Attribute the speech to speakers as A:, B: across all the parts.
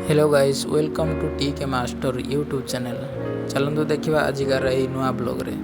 A: Hello guys welcome to T K master YouTube channel. चलतु देखा आजिकार यही नुआ ब्लॉग रे।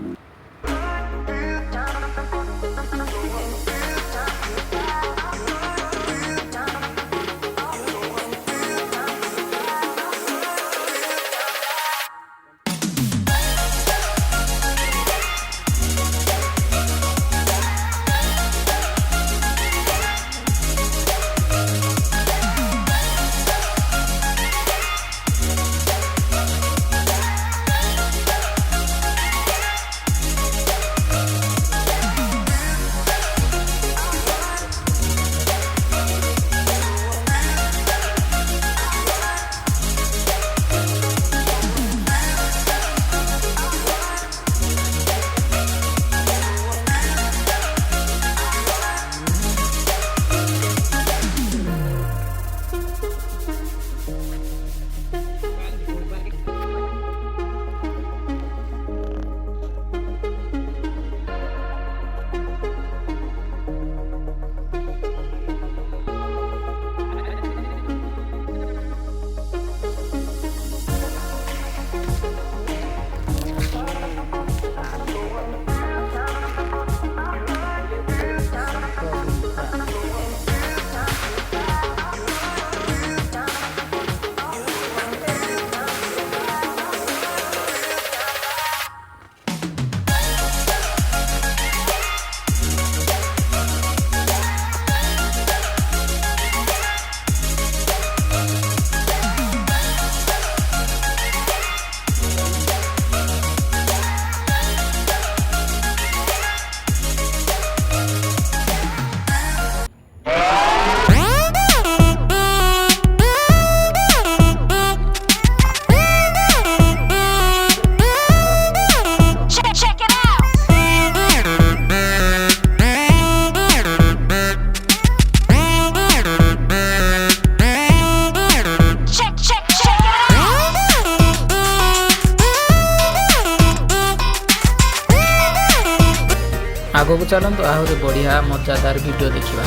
A: आगो को चलतु आहरी बढ़िया मजादार वीडियो देखा।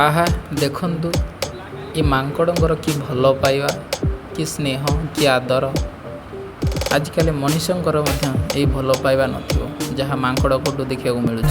A: आहा देखंतु ये मांकड़र कि भल पाइबा कि स्नेह कि आदर। आजिकल मनुष्यंकर यही भल पाइबा नथिबो जहाँ मांकड़ कोटू देखा मिलूँ।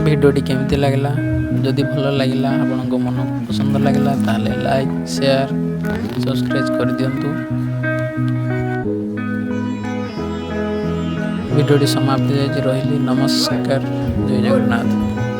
A: भिडियोटी केमती लगला जदि भल लगिला आपनको मन पसंद लगला ताले लाइक शेयर सब्सक्राइब कर दियंतु। भिडियोटी समाप्ति रही। नमस्कार, जय जगन्नाथ।